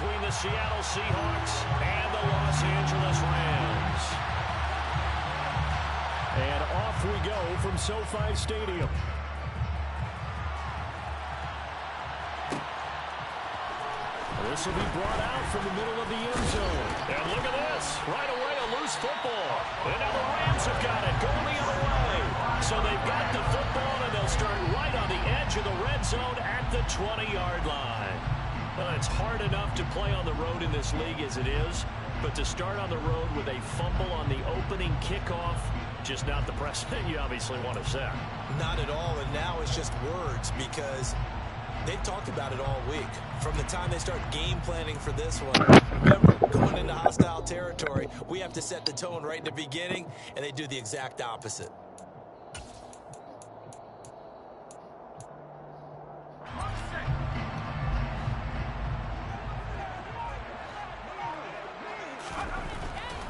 between the Seattle Seahawks and the Los Angeles Rams. And off we go from SoFi Stadium. This will be brought out from the middle of the end zone. And look at this. Right away, a loose football. And now the Rams have got it going the other way. So they've got the football, and they'll start right on the edge of the red zone at the 20-yard line. Well, it's hard enough to play on the road in this league as it is, but to start on the road with a fumble on the opening kickoff, just not the precedent you obviously want to set. Not at all, and now it's just words because they've talked about it all week. From the time they start game planning for this one, remember, going into hostile territory, we have to set the tone right in the beginning, and they do the exact opposite.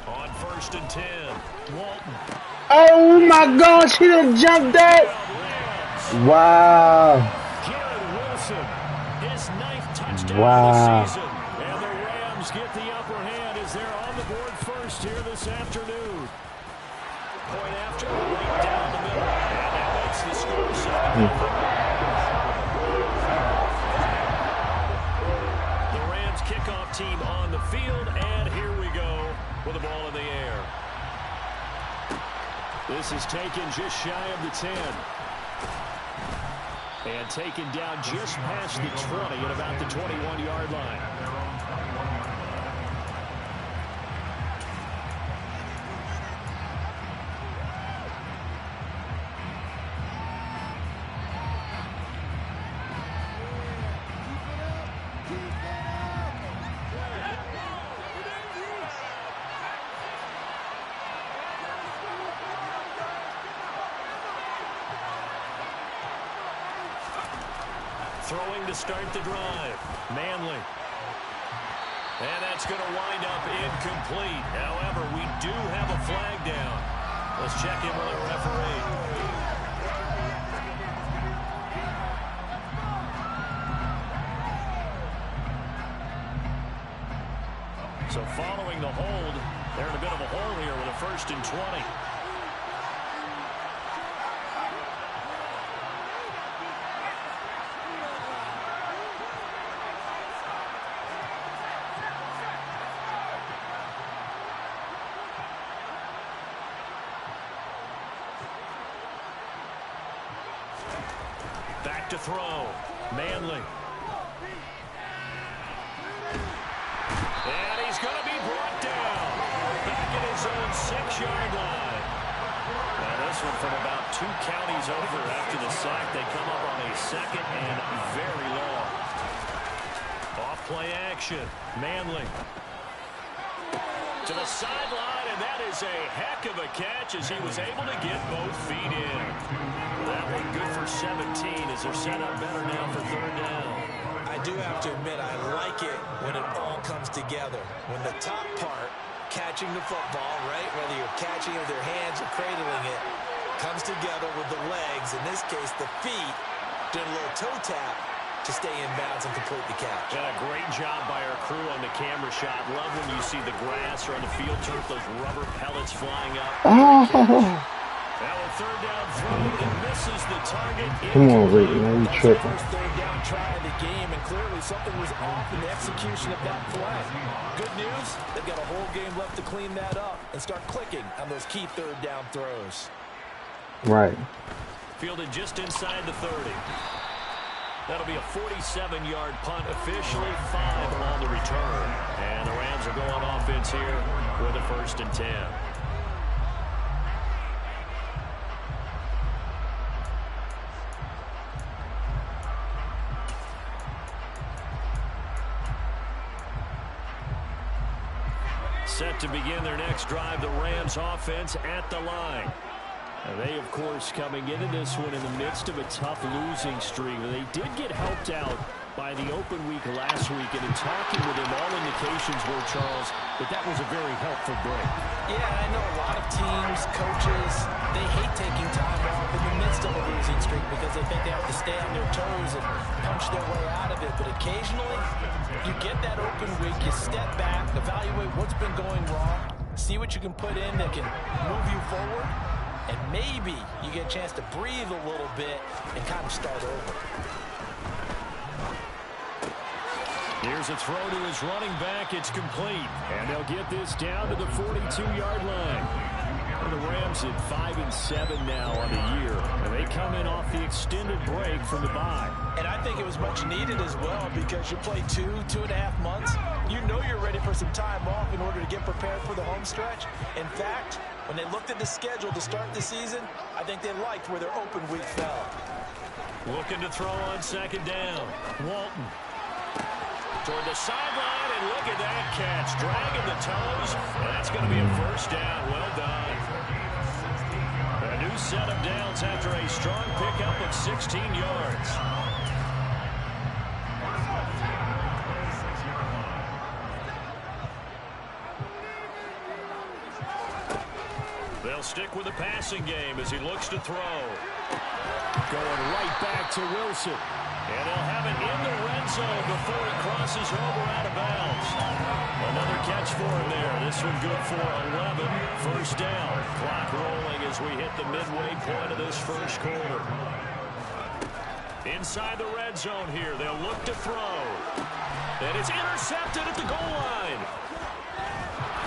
On 1st and 10, Walton. Oh my gosh, he done jumped that. Wow. His 9th touchdown Wow. of the season. And the Rams get the upper hand as they're on the board first here this afternoon. Point after, right down the middle. And that makes the score 7-0. The Rams kickoff team on the field, and here we go with the ball in the air. This is taken just shy of the 10. And taken down just past the 20 at about the 21-yard line. Throwing to start the drive. Manley. And that's going to wind up incomplete. However, we do have a flag down. Let's check in with the referee. So following the hold, they're in a bit of a hole here with a 1st and 20. Back to throw. Manley. And he's going to be brought down. Back at his own 6-yard line. Now this one from about 2 counties over after the sack. They come up on a 2nd and very long. Off play action. Manley. To the sideline, and that is a heck of a catch as he was able to get both feet in. That one good for 17 as they're set up better now for 3rd down. I do have to admit, I like it when it all comes together. When the top part, catching the football, right, whether you're catching it with your hands or cradling it, comes together with the legs, in this case the feet, doing a little toe tap to stay in bounds and complete the catch. And a great job by our crew on the camera shot. Love when you see the grass or on the field turf, those rubber pellets flying up. Oh. Now a 3rd down throw that misses the target. Come on, Rick, man, you tripping. First 3rd down try of the game, and clearly something was off in the execution of that play. Good news, they've got a whole game left to clean that up and start clicking on those key 3rd down throws. Right. Fielded just inside the 30. That'll be a 47-yard punt, officially 5 on the return. And the Rams are going offense here with a 1st and 10. Set to begin their next drive, the Rams offense at the line. And they, of course, coming into this one in the midst of a tough losing streak. They did get helped out by the open week last week, and in talking with him, all indications were, Charles, that was a very helpful break. Yeah, I know a lot of teams, coaches, they hate taking time off in the midst of a losing streak because they think they have to stay on their toes and punch their way out of it. But occasionally, you get that open week, you step back, evaluate what's been going wrong, see what you can put in that can move you forward, and maybe you get a chance to breathe a little bit and kind of start over. Here's a throw to his running back. It's complete. And they'll get this down to the 42-yard line. And the Rams at 5-7 now on the year. And they come in off the extended break from the bye. And I think it was much needed as well because you play 2.5 months. You know you're ready for some time off in order to get prepared for the home stretch. In fact, when they looked at the schedule to start the season, I think they liked where their open week fell. Looking to throw on second down. Walton. Toward the sideline, and look at that catch. Dragging the toes. That's going to be a first down. Well done. A new set of downs after a strong pickup of 16 yards. They'll stick with the passing game as he looks to throw. Going right back to Wilson. And he'll have it in the red zone before he crosses over out of bounds. Another catch for him there. This one good for 11. First down. Clock rolling as we hit the midway point of this first quarter. Inside the red zone here. They'll look to throw. And it's intercepted at the goal line.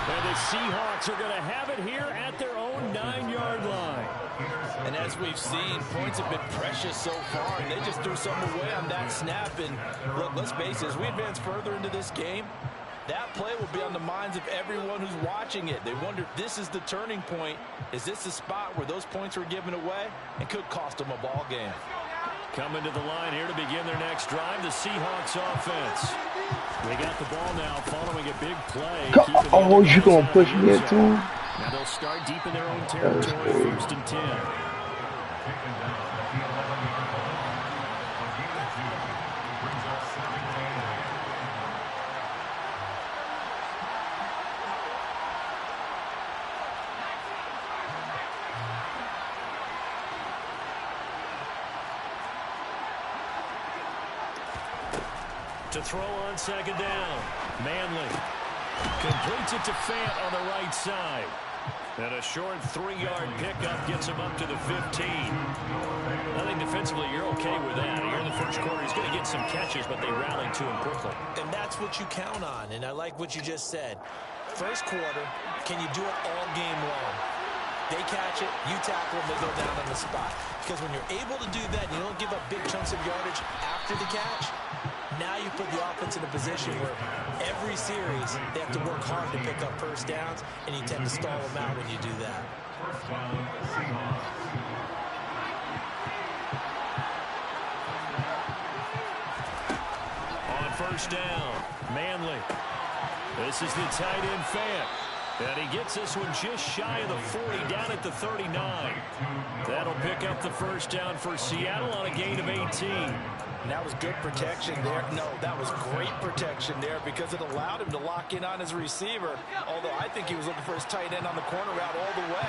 And the Seahawks are going to have it here at their own 9-yard line. And as we've seen, points have been precious so far, and they just threw some away on that snap. And look, let's face it, as we advance further into this game, that play will be on the minds of everyone who's watching it. They wonder if this is the turning point. Is this the spot where those points were given away and could cost them a ball game? Coming to the line here to begin their next drive, the Seahawks offense. They got the ball now following a big play. Oh, you gonna push me into him? Now they'll start deep in their own territory, first and 10. To throw on second down. Manley completes it to Fant on the right side. And a short 3-yard pickup gets him up to the 15. I think defensively you're okay with that. Here in the first quarter, he's going to get some catches, but they rallied to him quickly. And that's what you count on, and I like what you just said. First quarter, can you do it all game long? They catch it, you tackle them, they go down on the spot. Because when you're able to do that, you don't give up big chunks of yardage after the catch. Now you put the offense in a position where every series they have to work hard to pick up first downs, and you tend to stall them out when you do that. On first down, Manley. This is the tight end Fant. And he gets this one just shy of the 40, down at the 39. That'll pick up the first down for Seattle on a gain of 18. And that was good protection there. No, that was great protection there because it allowed him to lock in on his receiver. Although I think he was looking for his tight end on the corner route all the way.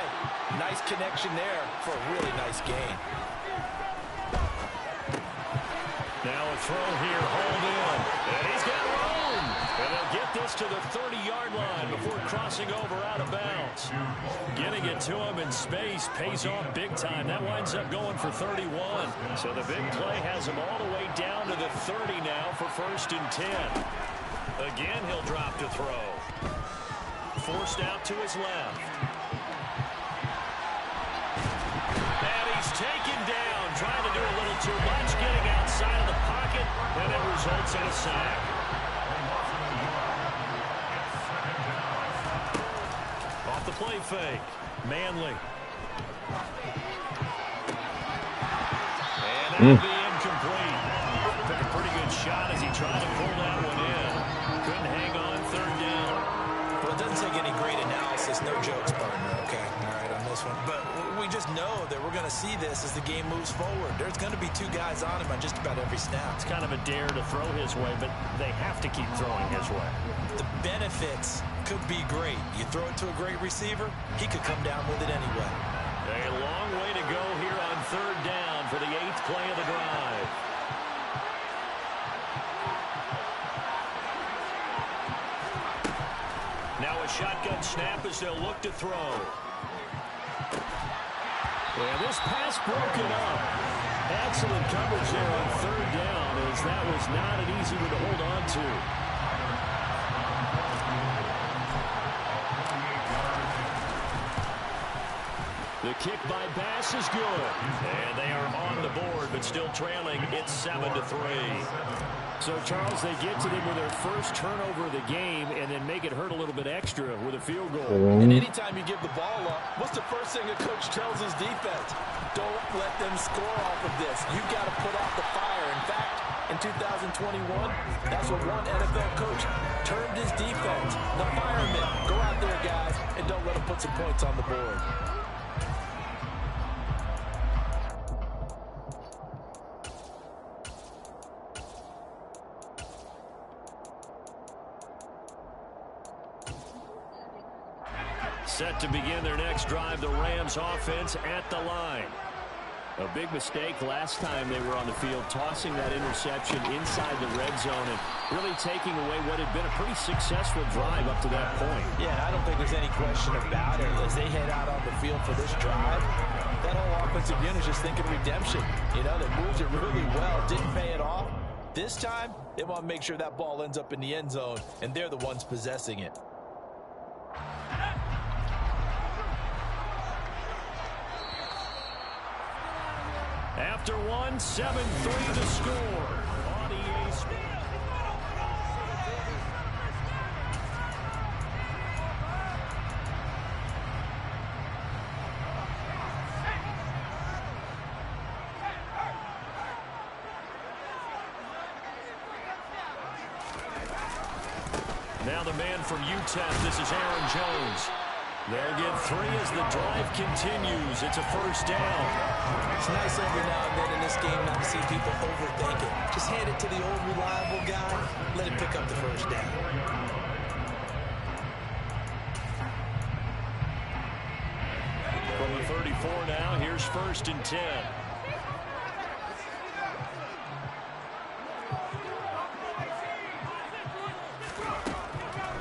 Nice connection there for a really nice gain. Now a throw here, hold in. And he's got room. And they'll get this to the 30-yard line before crossing over out of bounds. Getting it to him in space pays off big time. That winds up going for 31. So the big play has him all the way down to the 30 now for first and 10. Again, he'll drop to throw. Forced out to his left. And he's taken down, trying to do a little too much, getting outside of the pocket, and it results in a sack. Off the play fake, Manley. And that'll be incomplete. Took a pretty good shot as he tried to pull that one in. Couldn't hang on third down. Well, it doesn't take any great analysis. No jokes, partner, okay? All right, on this close one. But we just know that we're going to see this as the game moves forward. There's going to be 2 guys on him on just about every snap. It's kind of a dare to throw his way, but they have to keep throwing his way. The benefits could be great. You throw it to a great receiver, he could come down with it anyway. A long way to go here on 3rd down for the 8th play of the drive. Now a shotgun snap as they'll look to throw. And this pass broken up. Excellent coverage there on 3rd down, as that was not an easy one to hold on to. The kick by Bass is good. And they are on the board, but still trailing. It's 7-3. So, Charles, they get to them with their first turnover of the game and then make it hurt a little bit extra with a field goal. And anytime you give the ball up, what's the first thing a coach tells his defense? Don't let them score off of this. You've got to put out the fire. In fact, in 2021, that's what one NFL coach termed his defense. The firemen. Go out there, guys, and don't let them put some points on the board. Set to begin their next drive, the Rams offense at the line. A big mistake last time they were on the field, tossing that interception inside the red zone and really taking away what had been a pretty successful drive up to that point. Yeah, and I don't think there's any question about it. As they head out on the field for this drive, that whole offensive unit is just thinking redemption. You know, they moved it really well, didn't pay it off. This time, they want to make sure that ball ends up in the end zone, and they're the ones possessing it. After 7-3 to score on EA Sports. Now the man from UTEP, this is Aaron Jones. They'll get 3 as the drive continues. It's a first down. It's nice every now and then in this game not to see people overthink it. Just hand it to the old reliable guy. Let him pick up the first down. From the 34 now, here's 1st and 10.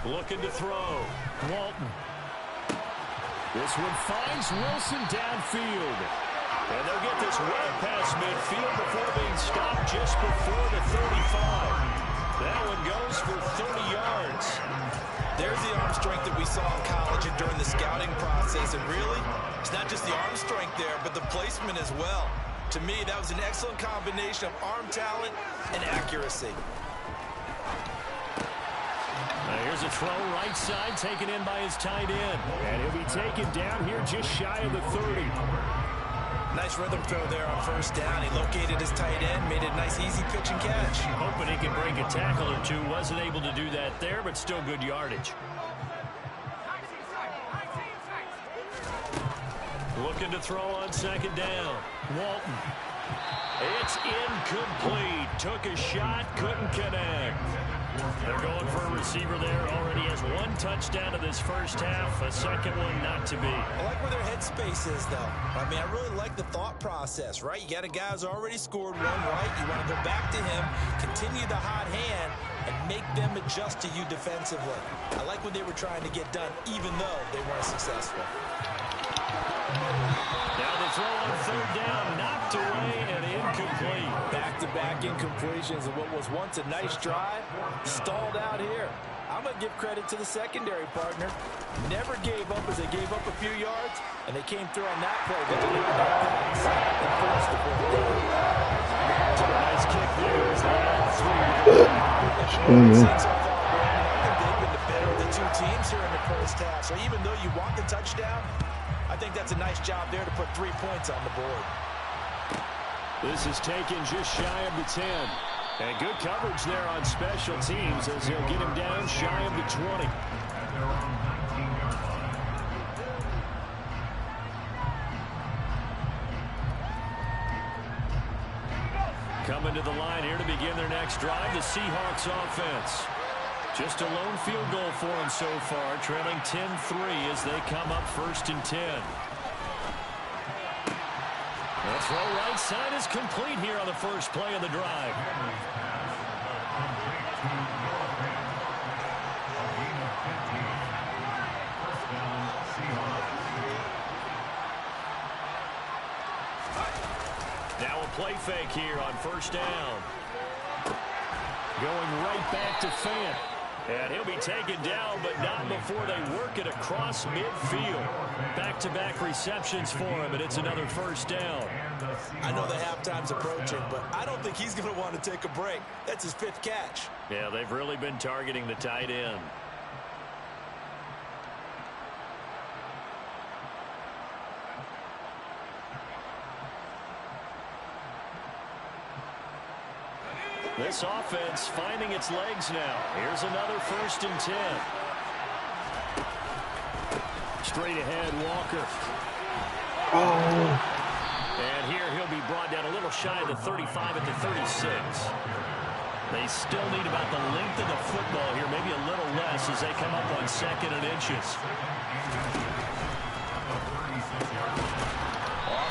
Looking to throw. Walton. This one finds Wilson downfield. And they'll get this well past midfield before being stopped just before the 35. That one goes for 30 yards. There's the arm strength that we saw in college and during the scouting process. And really, it's not just the arm strength there, but the placement as well. To me, that was an excellent combination of arm talent and accuracy. Here's a throw right side taken in by his tight end. And he'll be taken down here just shy of the 30. Nice rhythm throw there on first down. He located his tight end, made it a nice easy pitch and catch. Hoping he could break a tackle or two. Wasn't able to do that there, but still good yardage. Looking to throw on 2nd down. Walton. It's incomplete. Took a shot, couldn't connect. They're going for a receiver there. Already has 1 touchdown to this first half. A second one not to be. I like where their headspace is, though. I mean, I really like the thought process, right? You got a guy who's already scored 1, right? You want to go back to him, continue the hot hand, and make them adjust to you defensively. I like what they were trying to get done, even though they weren't successful. Now the throw on 3rd down, knocked away and incomplete. Back-to-back incompletions of what was once a nice drive, stalled out here. I'm going to give credit to the secondary partner. Never gave up as they gave up a few yards, and they came through on that play. But delivered that pass and forced the fourth down. Nice kick there. Since I think they've been the better of the 2 teams here in the first half. So even though you want the touchdown, I think that's a nice job there to put 3 points on the board. This is taken just shy of the 10. And good coverage there on special teams as they'll get him down shy of the 20. Coming to the line here to begin their next drive, the Seahawks offense. Just a lone field goal for them so far, trailing 10-3 as they come up 1st and 10. The throw right side is complete here on the first play of the drive. Now a play fake here on 1st down. Going right back to Fant. And he'll be taken down, but not before they work it across midfield. Back-to-back receptions for him, and it's another 1st down. I know the halftime's approaching, but I don't think he's going to want to take a break. That's his 5th catch. Yeah, they've really been targeting the tight end. This offense finding its legs now. Here's another 1st and 10. Straight ahead, Walker. Oh. And here he'll be brought down a little shy of the 35 at the 36. They still need about the length of the football here, maybe a little less as they come up on 2nd and inches.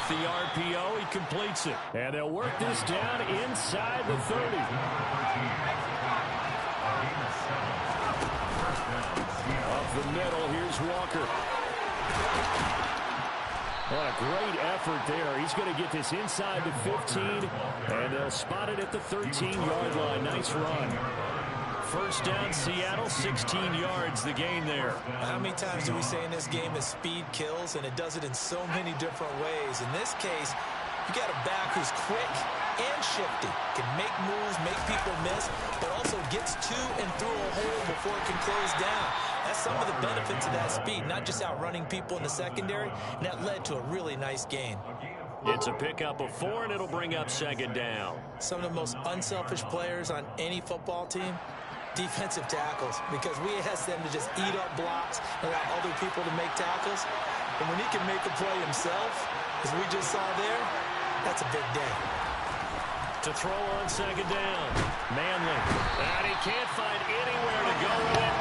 The RPO, he completes it. And they'll work this down inside the 30. Up the middle, here's Walker. What a great effort there. He's going to get this inside the 15, and they'll spot it at the 13-yard line. Nice run. 1st down, Seattle, 16 yards, the gain there. How many times do we say in this game that speed kills, and it does it in so many different ways? In this case, you got a back who's quick and shifty, can make moves, make people miss, but also gets to and through a hole before it can close down. That's some of the benefits of that speed, not just outrunning people in the secondary, and that led to a really nice gain. It's a pickup of 4, and it'll bring up 2nd down. Some of the most unselfish players on any football team, defensive tackles, because we ask them to just eat up blocks and allow other people to make tackles. And when he can make a play himself, as we just saw there, that's a big day. To throw on 2nd down, Manley. And he can't find anywhere to go with it.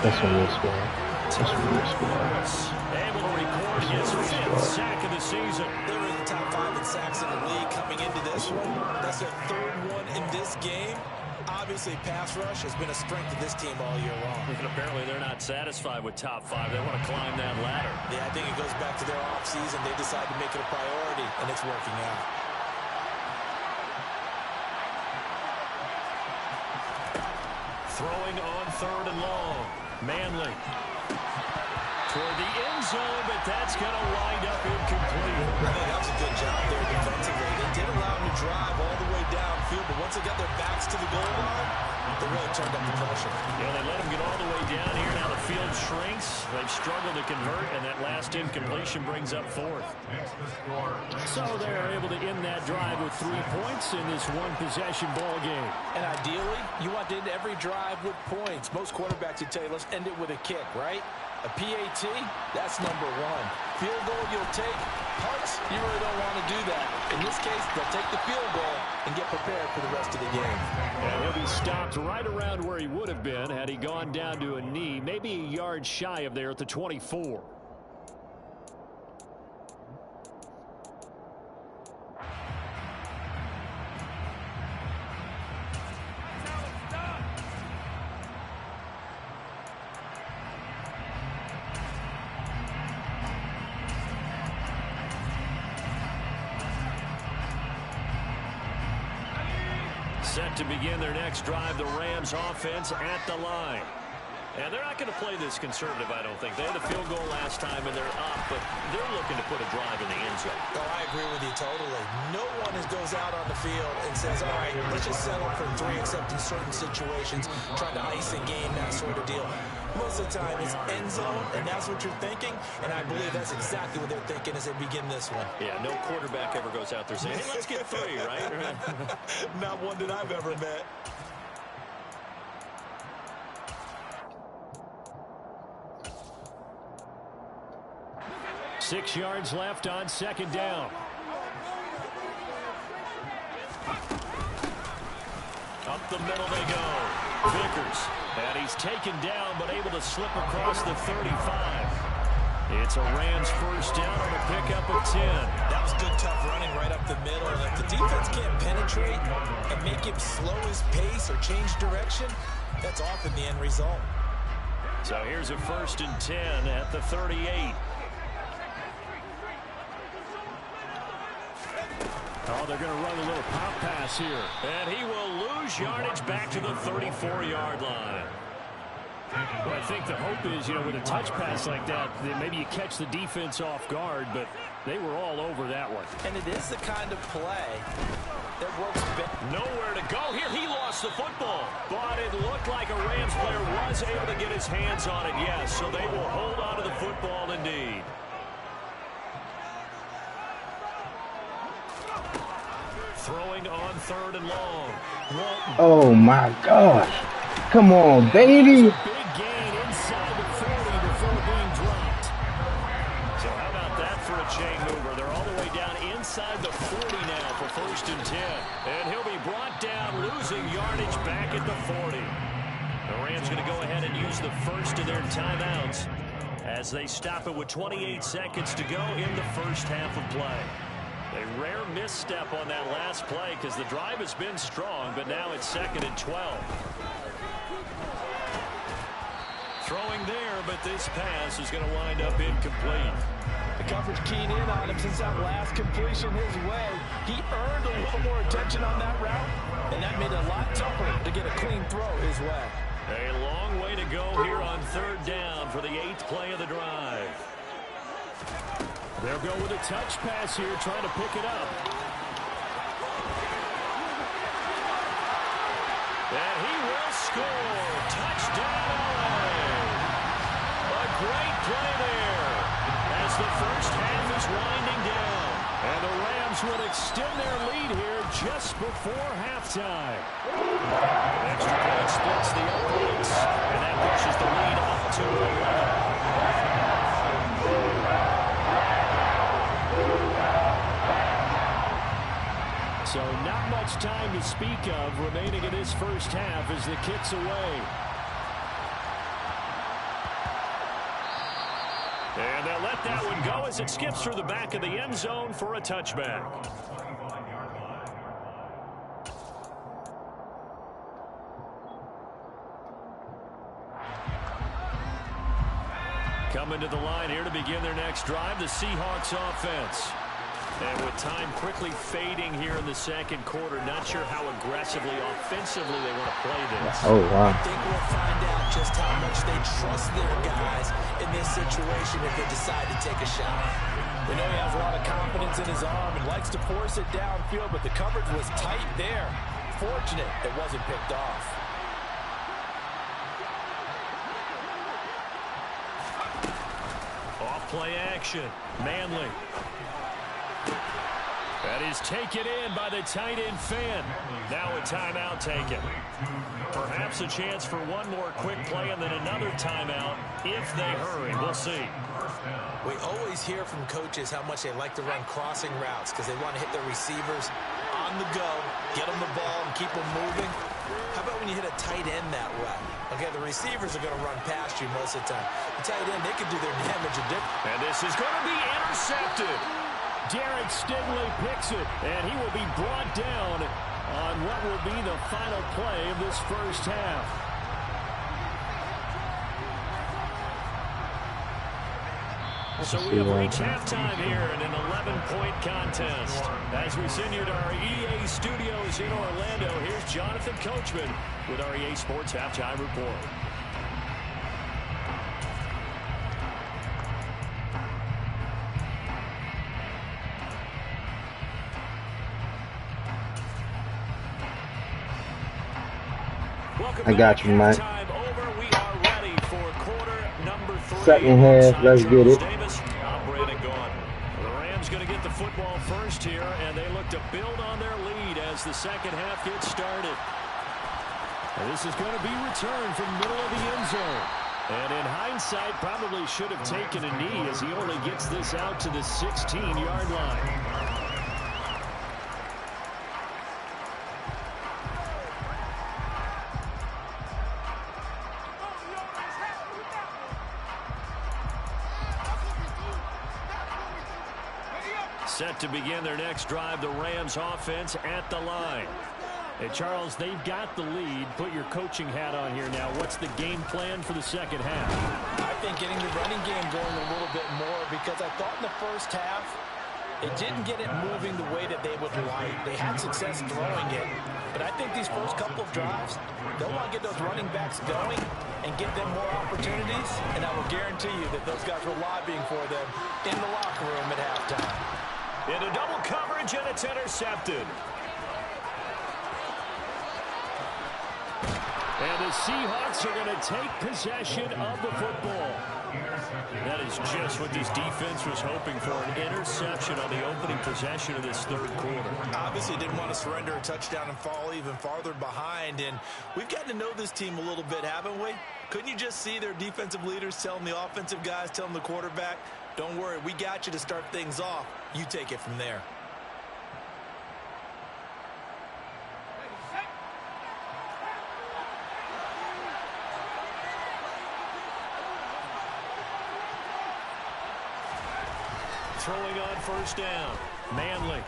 That's a real squad. That's a real squad. Able to record his 5th sack of the season. They were in the top 5 in sacks in the league coming into this one. That's their 3rd one in this game. Obviously, pass rush has been a strength of this team all year long. And apparently, they're not satisfied with top 5. They want to climb that ladder. Yeah, I think it goes back to their offseason. They decided to make it a priority, and it's working out. Throwing on 3rd and long. Manley. Toward the end zone, but that's going to wind up incomplete. I think that was a good job there defensively. They did allow him to drive all the way downfield, but once they got their backs to the goal line, they really turned up the pressure. Yeah, they let him get all the way down here. Now the field shrinks. They've struggled to convert, and that last incompletion brings up 4th. So they're able to end that drive with 3 points in this one-possession ball game. And ideally, you want to end every drive with points. Most quarterbacks would tell you, let's end it with a kick, right? A PAT, that's number 1. Field goal you'll take. Punts, you really don't want to do that. In this case, they'll take the field goal and get prepared for the rest of the game. And he'll be stopped right around where he would have been had he gone down to a knee, maybe a yard shy of there at the 24. Set to begin their next drive, the Rams offense at the line. And they're not going to play this conservative, I don't think. They had a field goal last time, and they're up, but they're looking to put a drive in the end zone. Oh, I agree with you totally. No one goes out on the field and says, all right, let's just settle for 3, except in certain situations, trying to ice a game, that sort of deal. Most of the time, it's end zone, and that's what you're thinking, and I believe that's exactly what they're thinking as they begin this one. Yeah, no quarterback ever goes out there saying, hey, let's get 3, right? Not one that I've ever met. Six yards left on 2nd down. middle they go. Vickers. And he's taken down, but able to slip across the 35. It's a Rams first down on a pickup of 10. That was good, tough running right up the middle. And if the defense can't penetrate and make him slow his pace or change direction, that's often the end result. So here's a first and 10 at the 38. Oh, they're going to run a little pop pass here. And he will lose yardage back to the 34-yard line. Well, I think the hope is, with a touch pass like that maybe you catch the defense off guard, but they were all over that one. And it is the kind of play that works better. Nowhere to go here. He lost the football, but it looked like a Rams player was able to get his hands on it, yes, so they will hold on to the football indeed. Throwing on third and long. Oh, my gosh. Come on, baby. Big gain inside the 40 before being dropped. So how about that for a chain mover? They're all the way down inside the 40 now for first and 10. And he'll be brought down, losing yardage back at the 40. The Rams going to go ahead and use the first of their timeouts as they stop it with 28 seconds to go in the first half of play. A rare misstep on that last play because the drive has been strong, but now it's second and 12. Throwing there, but this pass is going to wind up incomplete. The coverage keying in on him since that last completion his way. He earned a little more attention on that route, and that made it a lot tougher to get a clean throw his way. A long way to go here on third down for the 8th play of the drive. They'll go with a touch pass here, trying to pick it up. And he will score. Touchdown. A great play there as the first half is winding down. And the Rams will extend their lead here just before halftime. An extra point splits the opponents, and that pushes the lead up to 11. So not much time to speak of remaining in this first half as the kick's away. And they'll let that one go as it skips through the back of the end zone for a touchback. Coming to the line here to begin their next drive, the Seahawks offense. And with time quickly fading here in the second quarter, not sure how aggressively, offensively they want to play this. Oh, wow. I think we'll find out just how much they trust their guys in this situation if they decide to take a shot. We know he has a lot of confidence in his arm and likes to force it downfield, but the coverage was tight there. Fortunate it wasn't picked off. Off play action. Manley. That is taken in by the tight end Finn. Now a timeout taken. Perhaps a chance for one more quick play and then another timeout if they hurry. We'll see. We always hear from coaches how much they like to run crossing routes because they want to hit their receivers on the go, get them the ball, and keep them moving. How about when you hit a tight end that way? Okay, the receivers are going to run past you most of the time. The tight end, they can do their damage a different. And this is going to be intercepted. Derek Stingley picks it, and he will be brought down on what will be the final play of this first half. So we have reached halftime here in an 11-point contest. As we send you to our EA studios in Orlando, here's Jonathan Coachman with our EA Sports Halftime Report. I got you, Mike. Second half, let's get it. The Rams going to get the football first here, and they look to build on their lead as the second half gets started. And this is going to be returned from the middle of the end zone. And in hindsight, probably should have taken a knee as he only gets this out to the 16-yard line. Set to begin their next drive, the Rams offense at the line. Hey, Charles, they've got the lead. Put your coaching hat on here now. What's the game plan for the second half? I think getting the running game going a little bit more, because I thought in the first half it didn't get it moving the way that they would like. They had success throwing it, but I think these first couple of drives, they'll want to get those running backs going and give them more opportunities, and I will guarantee you that those guys were lobbying for them in the locker room at halftime. Into double coverage, and it's intercepted. And the Seahawks are going to take possession of the football. That is just what this defense was hoping for, an interception on the opening possession of this third quarter. Obviously didn't want to surrender a touchdown and fall even farther behind. And we've gotten to know this team a little bit, haven't we? Couldn't you just see their defensive leaders telling the offensive guys, telling the quarterback, don't worry, we got you to start things off. You take it from there. Throwing on first down. Manley.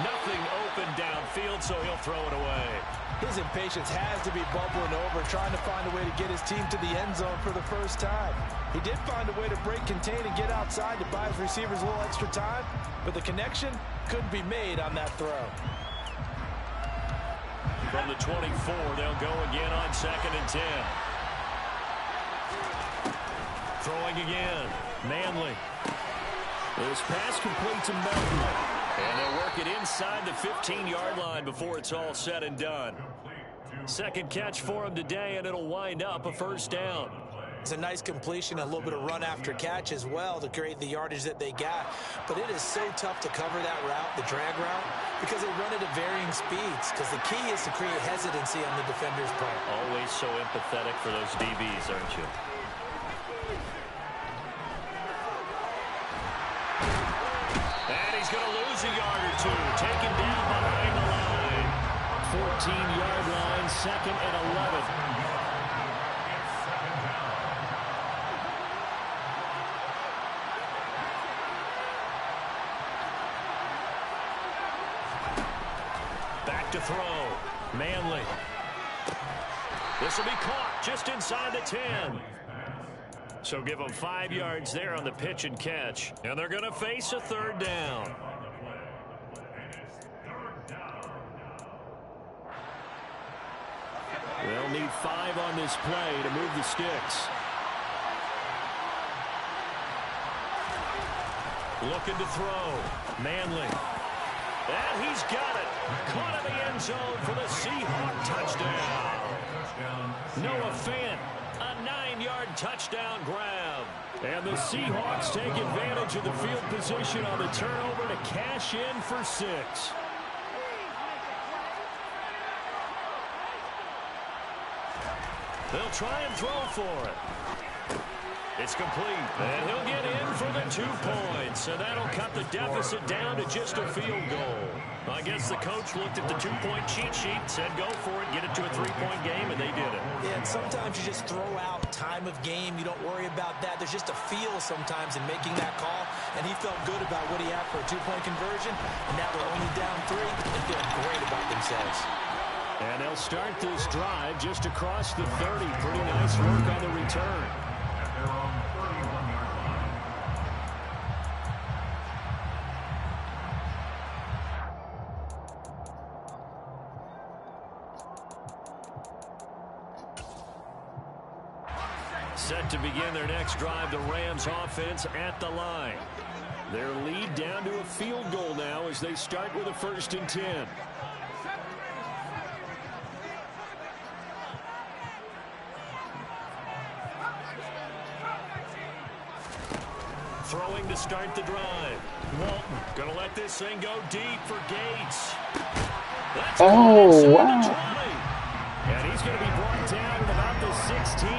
Nothing open downfield, so he'll throw it away. His impatience has to be bubbling over, trying to find a way to get his team to the end zone for the first time. He did find a way to break contain and get outside to buy his receivers a little extra time, but the connection couldn't be made on that throw. From the 24, they'll go again on 2nd and 10. Throwing again. Manley. This pass complete to Melton. And they'll work it inside the 15-yard line before it's all said and done. Second catch for him today, and it'll wind up a first down. It's a nice completion, a little bit of run after catch as well to create the yardage that they got. But it is so tough to cover that route, the drag route, because they run it at varying speeds. Because the key is to create hesitancy on the defender's part. Always so empathetic for those DBs, aren't you? And he's going to lose a yard or two. Taken down behind the line. 14-yard line, 2nd and 11. Back to throw. Manley. This will be caught just inside the 10. So give them 5 yards there on the pitch and catch. And they're going to face a third down. They'll need 5 on this play to move the sticks. Looking to throw. Manley. And he's got it. Caught in the end zone for the Seahawk touchdown. Noah Fant. A 9-yard touchdown grab. And the Seahawks take advantage of the field position on the turnover to cash in for 6. They'll try and throw for it. It's complete. And he'll get in for the 2 points. And that'll cut the deficit down to just a field goal. I guess the coach looked at the 2-point cheat sheet, said go for it, get it to a 3-point game, and they did it. Yeah, and sometimes you just throw out time of game. You don't worry about that. There's just a feel sometimes in making that call, and he felt good about what he had for a 2-point conversion, and now they're only down 3 and feeling great about themselves. And they'll start this drive just across the 30. Pretty nice work on the return. Set to begin their next drive, the Rams offense at the line. Their lead down to a field goal now as they start with a 1st and 10. Throwing to start the drive. Walton going to let this thing go deep for Gates. That's wow. And he's going to be brought down at about the 16.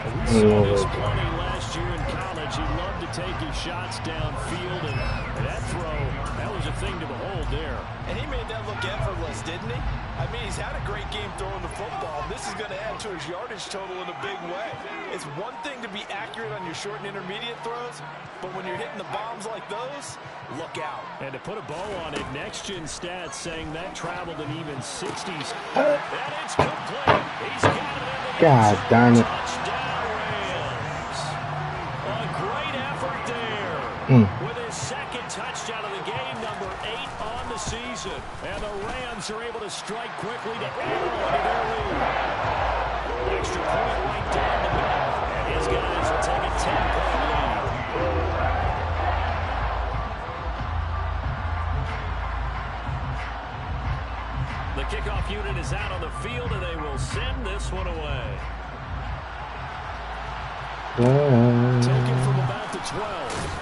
We saw this plenty last year in college. He loved to take his shots downfield, and that throw, that was a thing to behold there. And he made that look effortless, didn't he? I mean, he's had a great game throwing the football. This is going to add to his yardage total in a big way. It's one thing to be accurate on your short and intermediate throws, but when you're hitting the bombs like those, look out. And to put a bow on it, Next Gen Stats saying that traveled an even 60s. And it's complete. He's got it. God darn it. Touchdown Rams. A great effort there. With his second touchdown of the game, number 8 on the season. And the Rams are able to strike quickly to add on to their lead. Extra point right down the middle. And his guys will take a 10-point lead. The kickoff unit is out on the field, and they will send this one away. Taken from about the 12.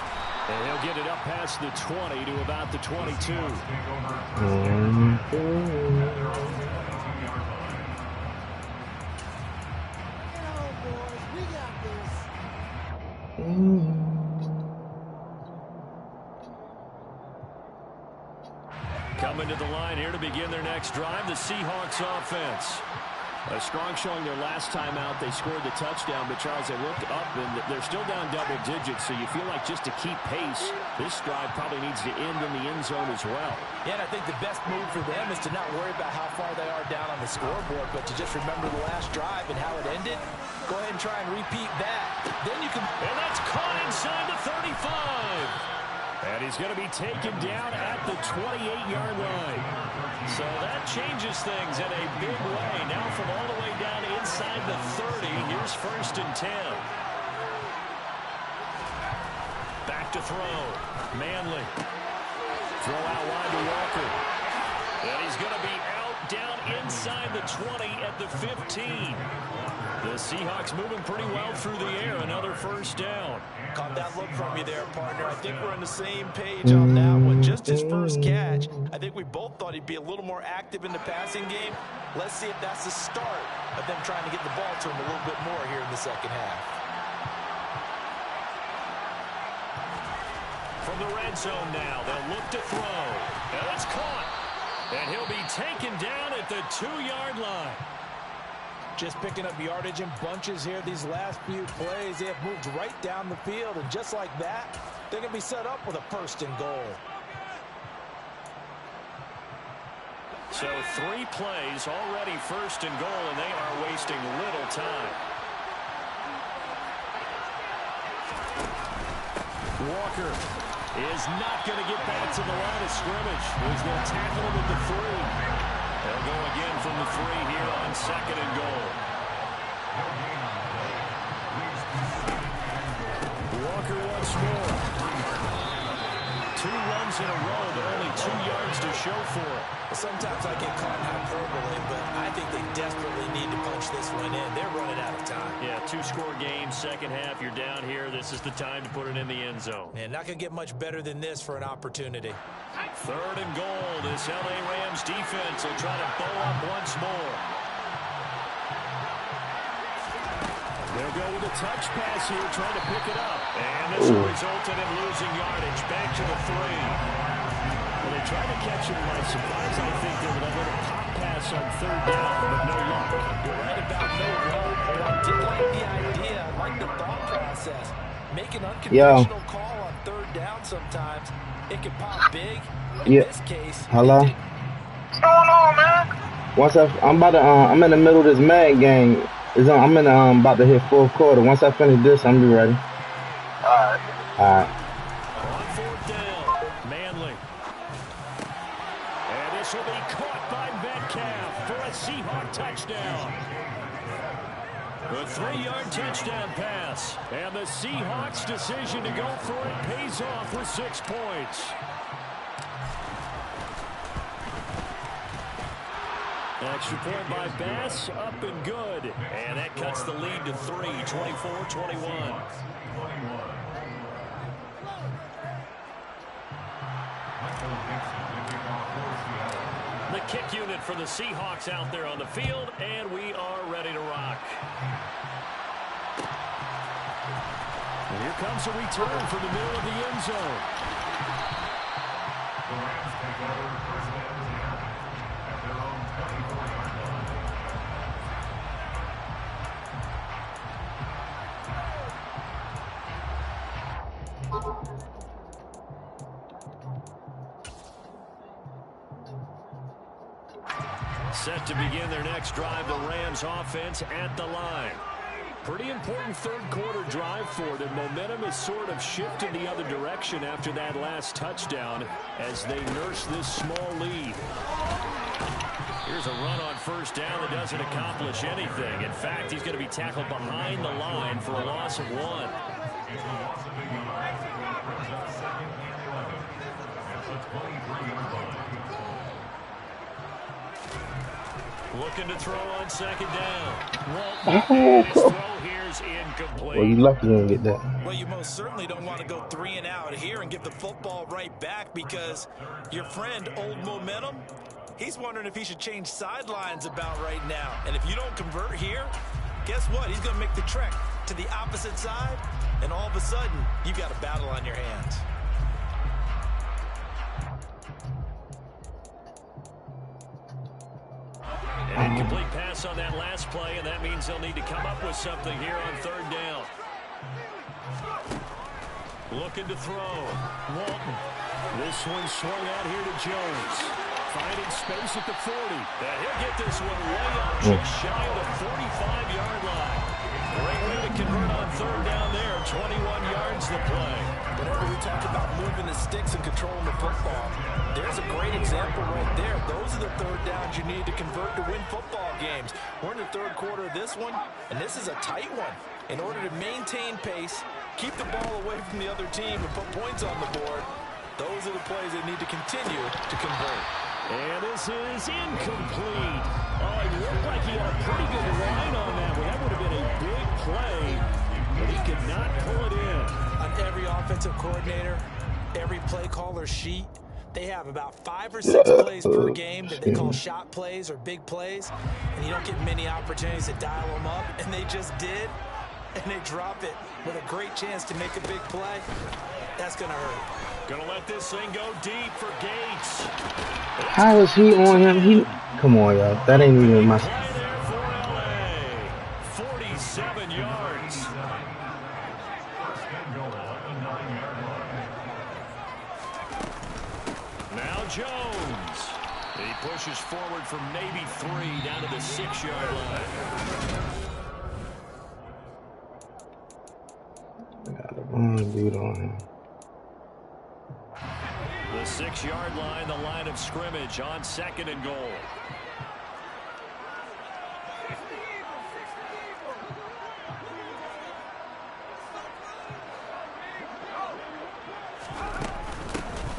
And he'll get it up past the 20 to about the 22. Coming to the line here to begin their next drive, the Seahawks offense. A strong showing their last time out. They scored the touchdown, but Charles, they looked up, and they're still down double digits, so you feel like just to keep pace, this drive probably needs to end in the end zone as well. Yeah, and I think the best move for them is to not worry about how far they are down on the scoreboard, but to just remember the last drive and how it ended. Go ahead and try and repeat that. Then you can... And that's caught inside the 35. And he's going to be taken down at the 28-yard line. So that changes things in a big way. Now from all the way down inside the 30, here's 1st and 10. Back to throw. Manley. Throw out wide to Walker. And he's going to be out down inside the 20 at the 15. The Seahawks moving pretty well through the air. Another 1st down. Caught that look from you there, partner. I think we're on the same page on that one. Just his first catch. I think we both thought he'd be a little more active in the passing game. Let's see if that's the start of them trying to get the ball to him a little bit more here in the second half. From the red zone now, they'll look to throw. And it's caught. And he'll be taken down at the 2-yard line. Just picking up yardage in bunches here these last few plays. They have moved right down the field, and just like that, they're going to be set up with a 1st and goal. So 3 plays already 1st and goal, and they are wasting little time. Walker is not going to get back to the line of scrimmage. He's going to tackle him at the 3. They'll go again from the 3 here on 2nd and goal. Walker once more. 2 runs in a row, but only 2 yards to show for it. Sometimes I get caught in hyperbole, but I think they desperately need to punch this one in. They're running out of time. Yeah, 2-score game, second half. You're down here. This is the time to put it in the end zone. And not going to get much better than this for an opportunity. 3rd and goal. This LA Rams defense will try to bow up once more. They'll go with a touch pass here, trying to pick it up. And this will result in losing yardage. Back to the 3. Well, they tried to catch him by surprise, I think, there with a little pop pass on 3rd down, but no luck. You're right about no luck, but I did like the idea. I like the thought process. Make an unconventional call on 3rd down sometimes. It can pop big. In this case, hello? What's going on, man? I'm in the middle of this Madden game. I'm about to hit 4th quarter. Once I finish this, I'm be ready. All right. On 4th down, Manley. And this will be caught by Metcalf for a Seahawk touchdown. A 3-yard touchdown pass. And the Seahawks' decision to go for it pays off with 6 points. Extra point by Bass, up and good. And that cuts the lead to 3, 24-21. The kick unit for the Seahawks out there on the field, and we are ready to rock. And here comes a return from the middle of the end zone. Set to begin their next drive, the Rams offense at the line. Pretty important third quarter drive for them. Momentum has sort of shifted the other direction after that last touchdown as they nurse this small lead. Here's a run on first down that doesn't accomplish anything. In fact, he's going to be tackled behind the line for a loss of 1. Looking to throw on second down. His throw here's incomplete. Well, you lucky you didn't get that. Well, you most certainly don't want to go 3 and out here and give the football right back because your friend, Old Momentum, he's wondering if he should change sidelines about right now. And if you don't convert here, guess what? He's going to make the trek to the opposite side, and all of a sudden, you've got a battle on your hands. An incomplete pass on that last play, and that means they'll need to come up with something here on third down. Looking to throw. Walton. This one swung out here to Jones. Finding space at the 40. And he'll get this one way up just shy of the 45-yard line. Great way to convert on third down there. 21 yards the play. Whenever we talk about moving the sticks and controlling the football, there's a great example right there. Those are the third downs you need to convert to win football games. We're in the third quarter of this one, and this is a tight one. In order to maintain pace, keep the ball away from the other team, and put points on the board, those are the plays they need to continue to convert. And this is incomplete. Oh, it looked like he had a pretty good line on that one. That would have been a big play, but he could not pull it in. On every offensive coordinator, every play caller sheet, they have about 5 or 6 plays per game that they call shot plays or big plays, and you don't get many opportunities to dial them up, and they just did, and they drop it with a great chance to make a big play. That's going to hurt. Going to let this thing go deep for Gates. How is he on him? Come on, y'all. That ain't even my... Play there for LA. 47 yards. Now Jones. He pushes forward from maybe 3 down to the 6-yard line. Got a wrong dude on him. The 6-yard line, the line of scrimmage on 2nd and goal.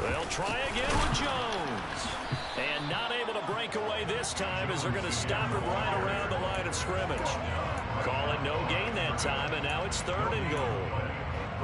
They'll try again with Jones. And not able to break away this time as they're going to stop him right around the line of scrimmage. Call it no gain that time, and now it's 3rd and goal.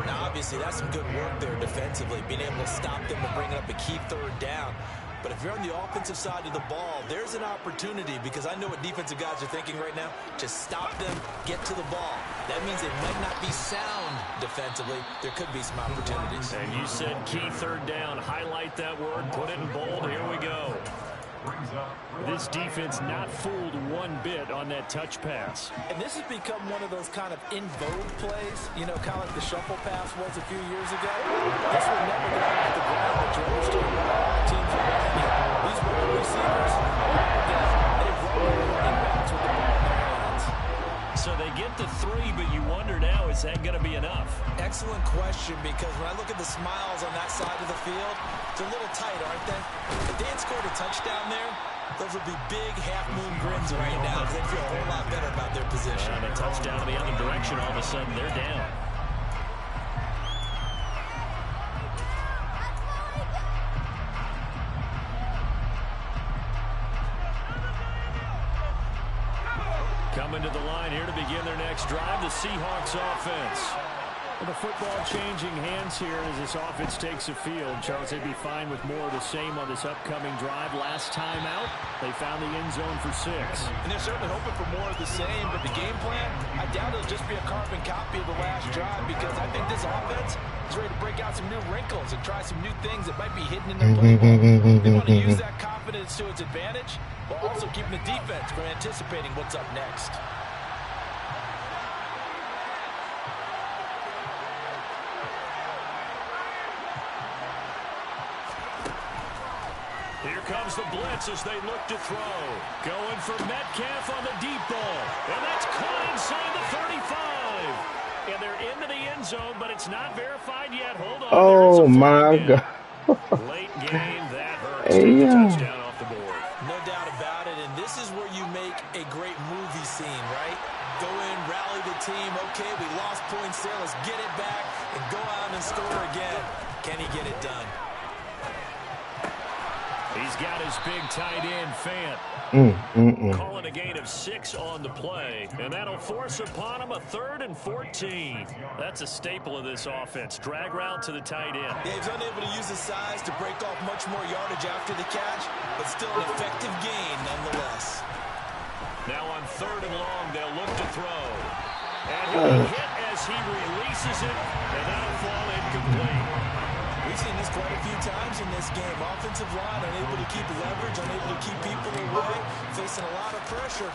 Now, obviously, that's some good work there defensively, being able to stop them and bring up a key 3rd down. But if you're on the offensive side of the ball, there's an opportunity, because I know what defensive guys are thinking right now. Just stop them, get to the ball. That means they might not be sound defensively. There could be some opportunities. And you said key 3rd down. Highlight that word, put it in bold. Here we go. This defense not fooled one bit on that touch pass. And this has become one of those kind of in vogue plays, you know, kind of like the shuffle pass was a few years ago. This will never go off the ground, but you understand why teams are running it. These wide receivers, they roll and bounce with the ball in their hands. So they get the 3, but you wonder now, is that going to be enough? Excellent question, because when I look at the smiles on that side of the field, it's a little tight, aren't they? If they had scored a touchdown there, those would be big half-moon grins right now, because they feel a whole lot better about their position. And a touchdown in the other direction, all of a sudden they're down. Coming to the line here to begin their next drive, the Seahawks offense. Well, the football changing hands here as this offense takes the field. Charles, they'd be fine with more of the same on this upcoming drive. Last time out, they found the end zone for 6. And they're certainly hoping for more of the same, but the game plan, I doubt it'll just be a carbon copy of the last drive, because I think this offense is ready to break out some new wrinkles and try some new things that might be hidden in their playbook. They want to use that confidence to its advantage, while also keeping the defense from anticipating what's up next. comes the blitz as they look to throw. Going for Metcalf on the deep ball. And that's caught inside the 35. And they're into the end zone, but it's not verified yet. Hold on. Oh, my God. Late game, that hurts. Take the touchdown off the board. No doubt about it, and this is where you make a great movie scene, right? Go in, rally the team. Okay, we lost points there. Let's get it back and go out and score again. Can he get it done? He's got his big tight end, Fant. Calling a gain of 6 on the play, and that'll force upon him a 3rd and 14. That's a staple of this offense. Drag route to the tight end. Yeah, he's unable to use his size to break off much more yardage after the catch, but still an effective gain nonetheless. Now on 3rd and long, they'll look to throw. And he'll be hit as he releases it, and that'll fall incomplete. We've seen this quite a few times in this game. Offensive line unable to keep leverage, unable to keep people away, facing a lot of pressure.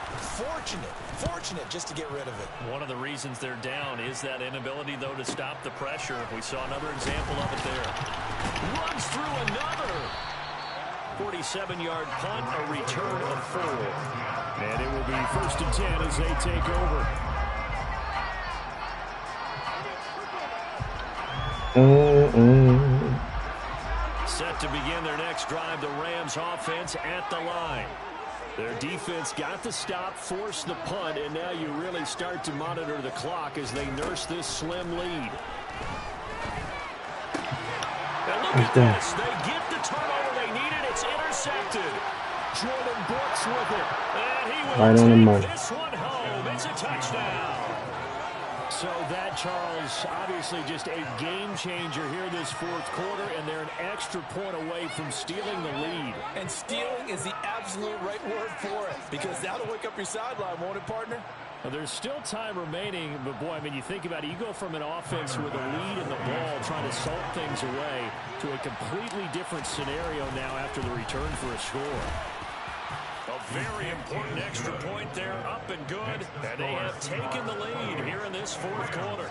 Fortunate just to get rid of it. One of the reasons they're down is that inability, though, to stop the pressure. We saw another example of it there. Runs through another. 47-yard punt, a return of 4. And it will be 1st and 10 as they take over. Set to begin their next drive, the Rams offense at the line. Their defense got the stop, forced the punt, and now you really start to monitor the clock as they nurse this slim lead. And look at this. They get the turnover they needed. It's intercepted. Jordan Brooks with it. And he will take this one home. It's a touchdown. So that, Charles, obviously just a game changer here this 4th quarter, and they're an extra point away from stealing the lead. And stealing is the absolute right word for it, because that'll wake up your sideline, won't it, partner? Well, there's still time remaining, but boy, I mean, you think about it, you go from an offense with a lead in the ball trying to salt things away to a completely different scenario now after the return for a score. A very important extra point there, up and good, and they have taken the lead here in this 4th quarter.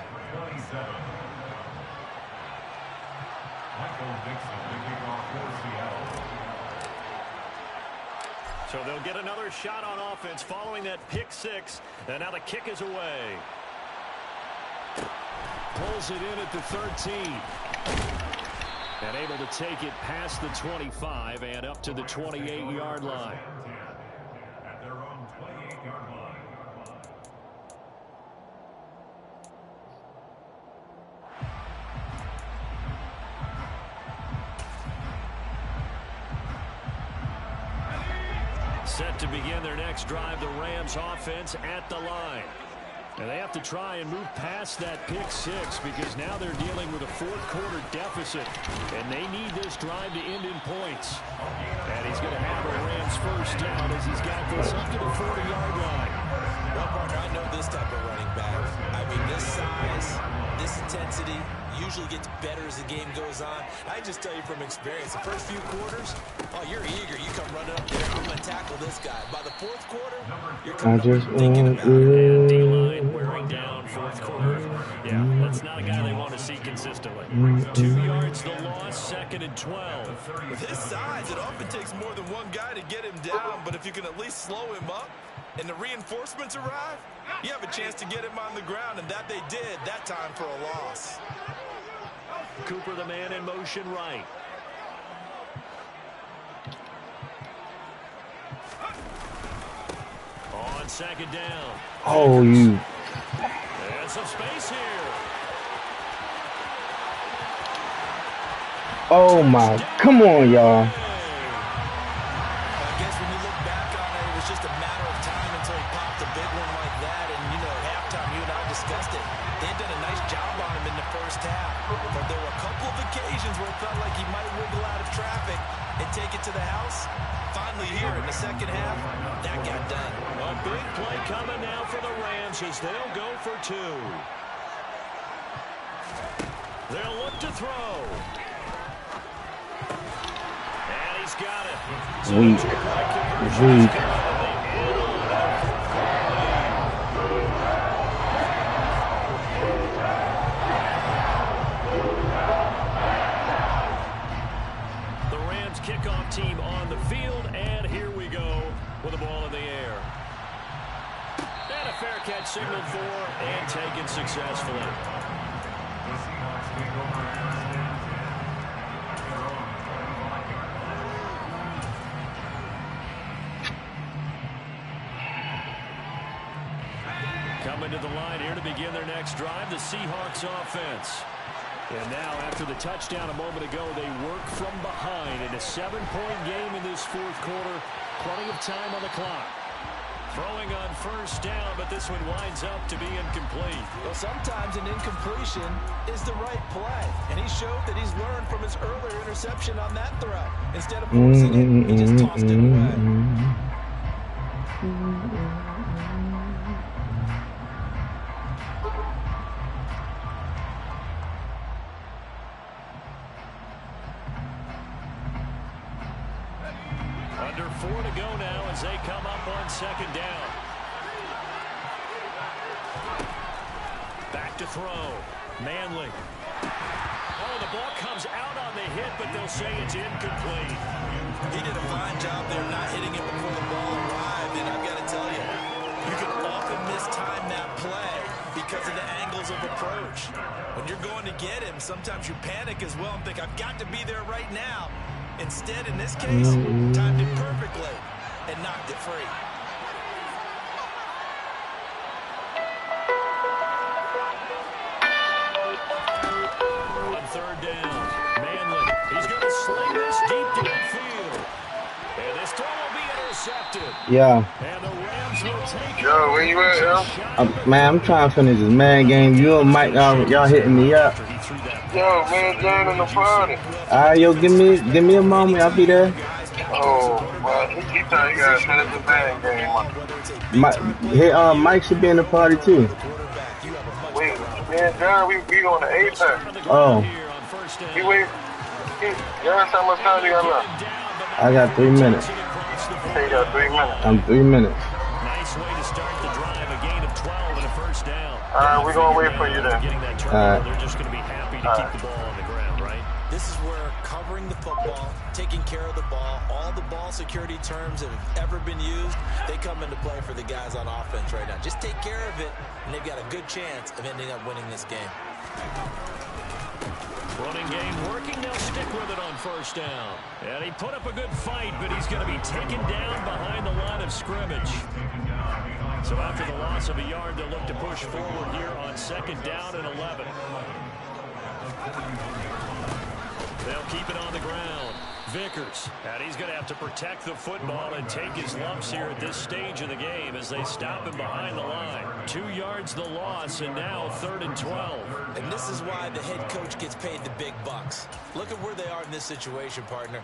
So they'll get another shot on offense following that pick 6, and now the kick is away. Pulls it in at the 13. And able to take it past the 25 and up to the 28-yard line. Set to begin their next drive, the Rams offense at the line. And they have to try and move past that pick 6 because now they're dealing with a 4th quarter deficit. And they need this drive to end in points. And he's going to have a Rams first down as he's got this up to the 40-yard line. Well, partner, I know this type of running back. I mean, this size, this intensity usually gets better as the game goes on. I just tell you from experience, the first few quarters, oh, you're eager. You come running up there. I'm going to tackle this guy. By the 4th quarter, you're coming up thinking about it. And D-line wearing down 4th quarter. Yeah, that's not a guy they want to see consistently. 2 yards the loss, 2nd and 12. With his size, it often takes more than one guy to get him down, but if you can at least slow him up and the reinforcements arrive, you have a chance to get him on the ground, and that they did that time for a loss. Cooper, the man in motion right. On 2nd down. Oh, you. And some space here. Oh, my. Come on, y'all. I guess when you look back on it, it was just a matter of time until he popped a big one like that. And, you know, at halftime, you and I discussed it. They had done a nice job on him in the first half. But there were a couple of occasions where it felt like he might wiggle out of traffic and take it to the house. Finally here in the 2nd half, that got done. A big play coming now for the Rams as they'll go for 2. They'll look to throw. And he's got it. Weak. The Rams kickoff team on the field. signaled for and taken successfully. Coming to the line here to begin their next drive, the Seahawks offense. And now, after the touchdown a moment ago, they work from behind in a 7-point game in this fourth quarter. Plenty of time on the clock. Throwing on first down, but this one winds up to be incomplete. Well, sometimes an incompletion is the right play. And he showed that he's learned from his earlier interception on that throw. Instead of forcing it, he just tossed it away. Under 4 to go now as they come up on second down. Back to throw. Manley. Oh, the ball comes out on the hit, but they'll say it's incomplete. He did a fine job there not hitting it before the ball arrived, and I've got to tell you, you can often mistime that play because of the angles of approach. When you're going to get him, sometimes you panic as well and think, I've got to be there right now. Instead, in this case, timed it perfectly and knocked it free. On third down, Manley. He's going to sling this deep downfield. And this throw will be intercepted. Yeah. And the Rams will take Yo, where you at, yo? Man, I'm trying to finish this man game. You and Mike, y'all hitting me up. Yo, man, Jane in the party. All right, yo, give me a moment. I'll be there. Oh, well, he thought you guys finished the bang game. Mike should be in the party too. Wait, me and John, we on the Apex. Oh. He wait. John, how much time you got left? I got 3 minutes. You got 3 minutes. I'm 3 minutes. Nice way to start the drive. A gain of 12 and a first down. All right, we're going to wait for you then. Getting that turnover, they're just going to be happy to keep the ball on the ground, right? This is where covering the football, taking care of the ball, all the ball security terms that have ever been used, they come into play for the guys on offense right now. Just take care of it, and they've got a good chance of ending up winning this game. Running game working. They'll stick with it on first down. And he put up a good fight, but he's going to be taken down behind the line of scrimmage. So after the loss of a yard, they'll look to push forward here on second down and 11. They'll keep it on the ground. Vickers, and he's going to have to protect the football and take his lumps here at this stage of the game as they stop him behind the line. 2 yards the loss, and now 3rd and 12. And this is why the head coach gets paid the big bucks. Look at where they are in this situation, partner.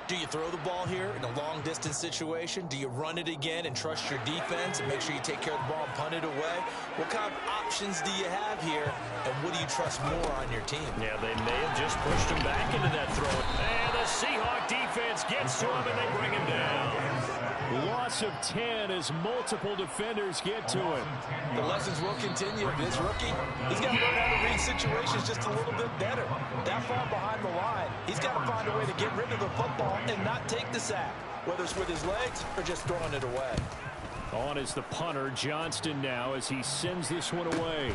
Do you throw the ball here in a long-distance situation? Do you run it again and trust your defense and make sure you take care of the ball and punt it away? What kind of options do you have here, and what do you trust more on your team? Yeah, they may have just pushed him back into that throw. And the Seahawk defense gets to him, and they bring him down. Loss of 10 as multiple defenders get to him. The lessons will continue. This rookie, he's got to learn how to read situations just a little bit better. That far behind the line, he's got to find a way to get rid of the football and not take the sack, whether it's with his legs or just throwing it away. On is the punter, Johnston, now as he sends this one away.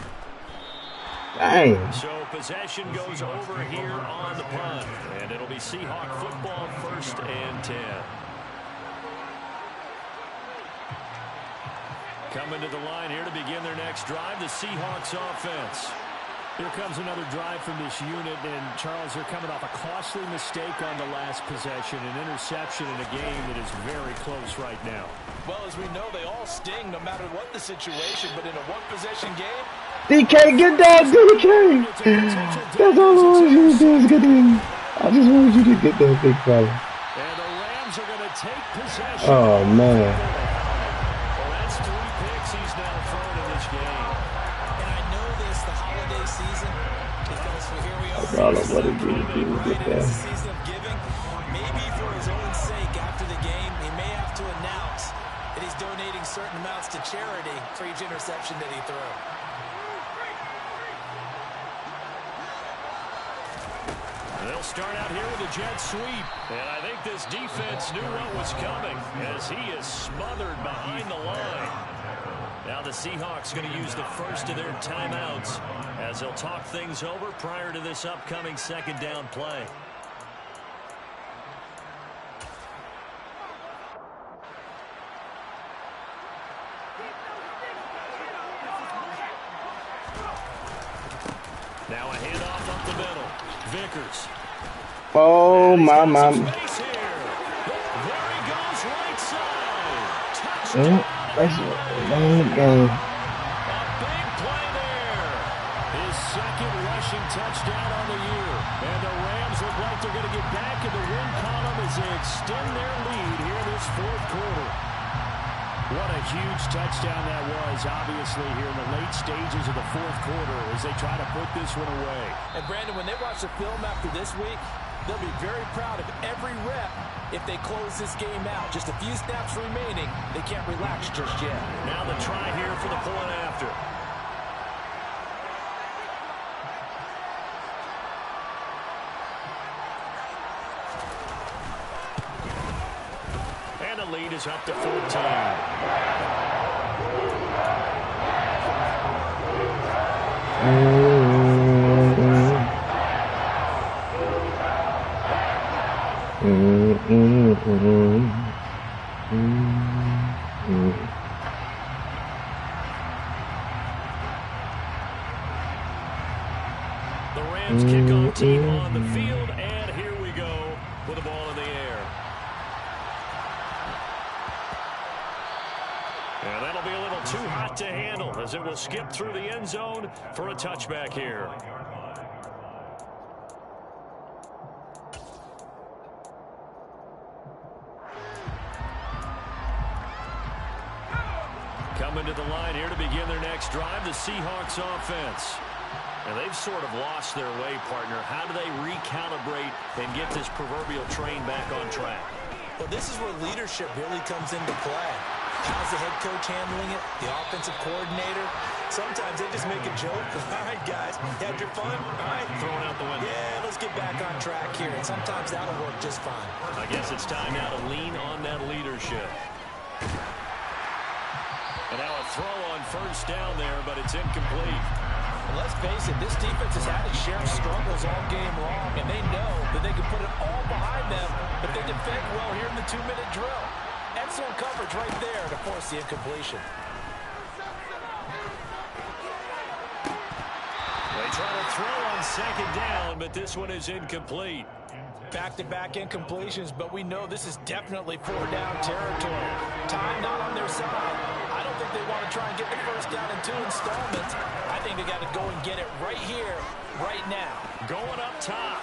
Dang. So possession goes over here on the punt, and it'll be Seahawk football 1st and 10. Coming to the line here to begin their next drive, the Seahawks offense. Here comes another drive from this unit, and Charles, they're coming off a costly mistake on the last possession, an interception in a game that is very close right now. Well, as we know, they all sting no matter what the situation, but in a one-possession game, DK, get that, DK! That's all I want you to do is get in. I just wanted you to get that big fella. And the Rams are going to take possession. Oh, man. Well, that's 3 picks he's now thrown in this game. And I know this, the holiday season, because here we are. That's all I wanted you to do is get It's that. a season of giving. Maybe for his own sake after the game, he may have to announce that he's donating certain amounts to charity for each interception that he threw. They'll start out here with a jet sweep. And I think this defense knew what was coming as he is smothered behind the line. Now the Seahawks going to use the first of their timeouts as they'll talk things over prior to this upcoming second down play. Now a handoff up the middle. Vickers. Oh, my. There he goes right side. Touchdown. Long game. A big play there. His second rushing touchdown on the year. And the Rams look like they're going to get back in the win column as they extend their lead here this fourth quarter. What a huge touchdown that was, obviously, here in the late stages of the fourth quarter as they try to put this one away. And, Brandon, when they watch the film after this week, they'll be very proud of every rep if they close this game out. Just a few snaps remaining. They can't relax just yet. Now the try here for the point after. And the lead is up to 14. The Rams kickoff team on the field, and here we go with the ball in the air. And that'll be a little too hot to handle as it will skip through the end zone for a touchback here. Coming to the line here to begin their next drive, the Seahawks offense. And they've sort of lost their way, partner. How do they recalibrate and get this proverbial train back on track? Well, this is where leadership really comes into play. How's the head coach handling it? The offensive coordinator? Sometimes they just make a joke. All right, guys, you had your fun? All right. Throwing out the window. Yeah, let's get back on track here. And sometimes that'll work just fine. I guess it's time now to lean on that leadership. And now a throw on first down there, but it's incomplete. And let's face it, this defense has had its share of struggles all game long, and they know that they can put it all behind them if they defend well here in the 2-minute drill. Excellent coverage right there to force the incompletion. They try to throw on second down, but this one is incomplete. Back-to-back incompletions, but we know this is definitely four-down territory. Time not on their side. I don't think they want to try and get the first down in 2 installments. I think they got to go and get it right here, right now. Going up top.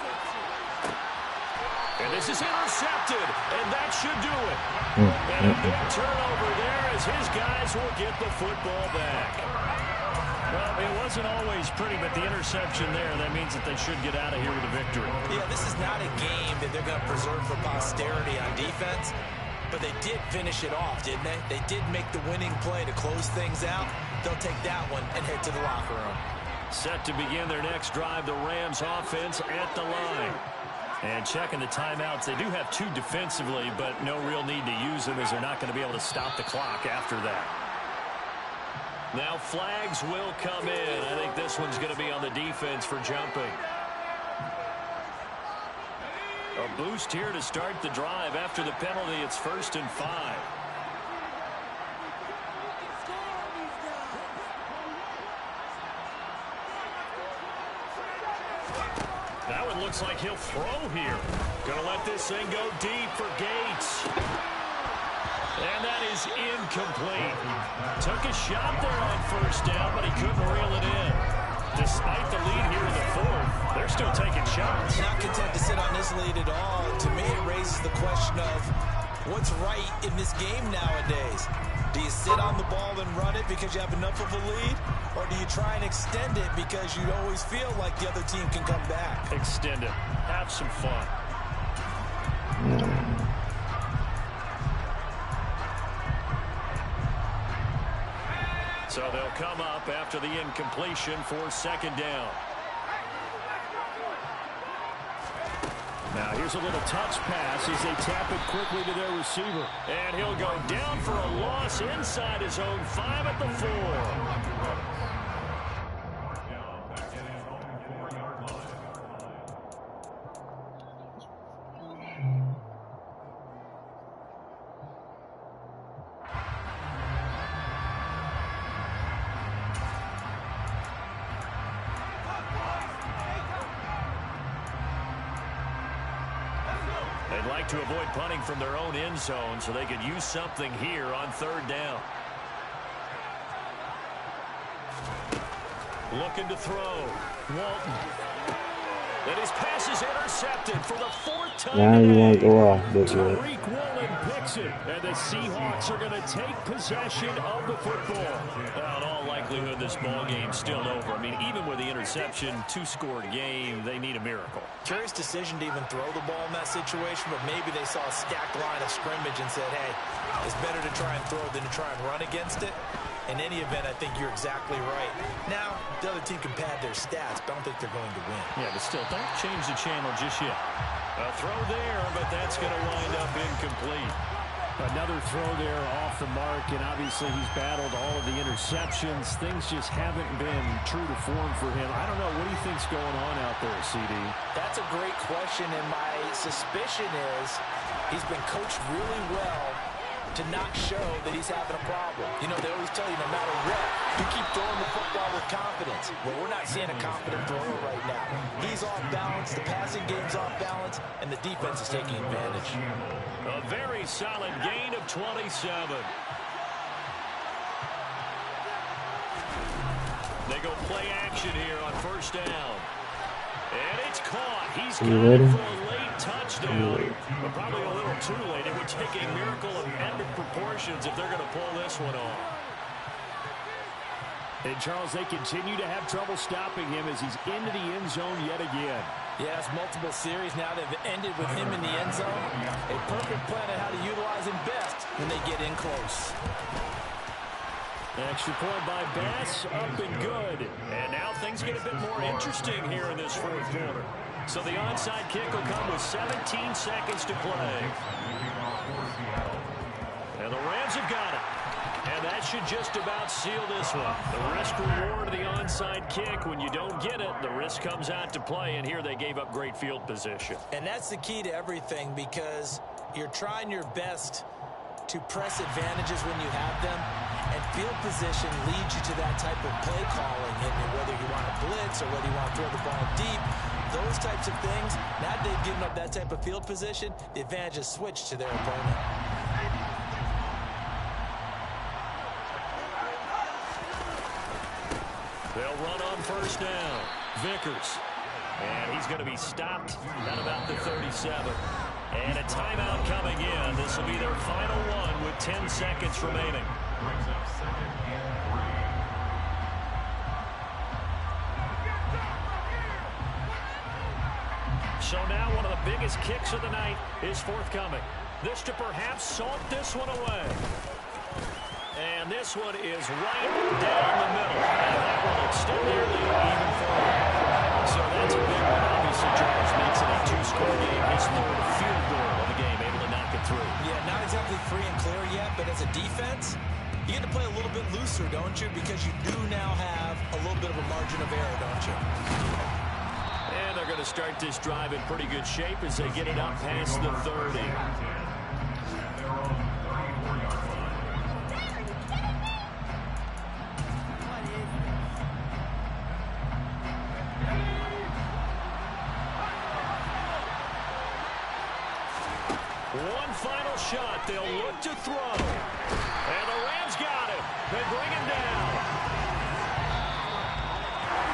And this is intercepted, and that should do it. And a big turnover there as his guys will get the football back. Well, it wasn't always pretty, but the interception there, that means that they should get out of here with a victory. Yeah, this is not a game that they're going to preserve for posterity on defense, but they did finish it off, didn't they? They did make the winning play to close things out. They'll take that one and head to the locker room. Set to begin their next drive, the Rams offense at the line. And checking the timeouts, they do have 2 defensively, but no real need to use them as they're not going to be able to stop the clock after that. Now flags will come in. I think this one's going to be on the defense for jumping. A boost here to start the drive. After the penalty, it's 1st and 5. Now it looks like he'll throw here. Going to let this thing go deep for Gates. And that is incomplete. Took a shot there on first down, but he couldn't reel it in. Despite the lead here in the 4th, they're still taking shots. Not content to sit on this lead at all. To me, it raises the question of what's right in this game nowadays. Do you sit on the ball and run it because you have enough of a lead? Or do you try and extend it because you always feel like the other team can come back? Extend it. Have some fun. So they'll come up after the incompletion for second down. Now here's a little touch pass as they tap it quickly to their receiver. And he'll go down for a loss inside his own 5 at the 4. They'd like to avoid punting from their own end zone so they could use something here on 3rd down. Looking to throw. Walton. And his pass is intercepted for the 4th time Now you want to today. go off, look good. Tariq Woolen picks it, and the Seahawks are going to take possession of the football. Well, in all likelihood, this ball game's still over. I mean, even with the interception, 2-score game, they need a miracle. Curious decision to even throw the ball in that situation, but maybe they saw a stacked line of scrimmage and said, hey, it's better to try and throw than to try and run against it. In any event, I think you're exactly right. Now, the other team can pad their stats, but I don't think they're going to win. Yeah, but still, don't change the channel just yet. A throw there, but that's going to wind up incomplete. Another throw there off the mark, and obviously he's battled all of the interceptions. Things just haven't been true to form for him. I don't know. What do you think's going on out there, CD? That's a great question, and my suspicion is he's been coached really well to not show that he's having a problem. You know, they always tell you no matter what, you keep throwing the football with confidence. Well, we're not seeing a confident thrower right now. He's off balance, the passing game's off balance, and the defense is taking advantage. A very solid gain of 27. They go play action here on 1st down. And it's caught. He's got it for a late touchdown. But probably a little too late. It would take a miracle of epic proportions if they're going to pull this one off. And, Charles, they continue to have trouble stopping him as he's into the end zone yet again. Yes, multiple series now they've ended with him in the end zone. A perfect plan on how to utilize him best when they get in close. Extra point by Bass, up and good. And now things get a bit more interesting here in this 4th quarter. So the onside kick will come with 17 seconds to play. And the Rams have got it. And that should just about seal this one. The risk reward of the onside kick. When you don't get it, the risk comes out to play. And here they gave up great field position. And that's the key to everything, because you're trying your best to press advantages when you have them. And field position leads you to that type of play calling. And whether you want to blitz or whether you want to throw the ball deep, those types of things, now that they've given up that type of field position, the advantage is switched to their opponent. They'll run on 1st down. Vickers. And he's going to be stopped at about the 37. And a timeout coming in. This will be their final one with 10 seconds remaining. So now one of the biggest kicks of the night is forthcoming. This to perhaps salt this one away. And this one is right down the middle. And that will extend their lead even further. So that's a big one. Obviously, Charles makes it a 2-score game. His 3rd field goal of the game, able to knock it through. Yeah, not exactly free and clear yet, but as a defense, you get to play a little bit looser, don't you? Because you do now have a little bit of a margin of error, don't you? And they're going to start this drive in pretty good shape as they get it up past the 30. One final shot. They'll look to throw. And the Rams got him. They bring him down.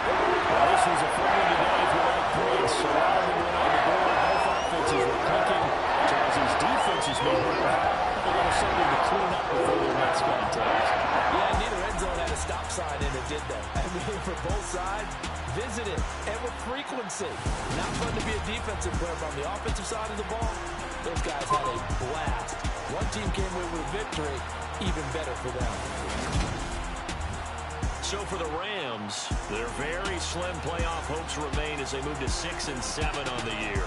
Well, this was a fun one today if you like points. So now they went on the board. Both offenses were clicking. Charles' defense is moving. A little something to clean up before their next contest. Yeah, neither end zone had a stop sign in it, did they? I mean, for both sides, visited and with frequency. Not fun to be a defensive player, but on the offensive side of the ball, those guys had a blast. One team came away with a victory, even better for them. So for the Rams, their very slim playoff hopes remain as they move to 6-7 on the year.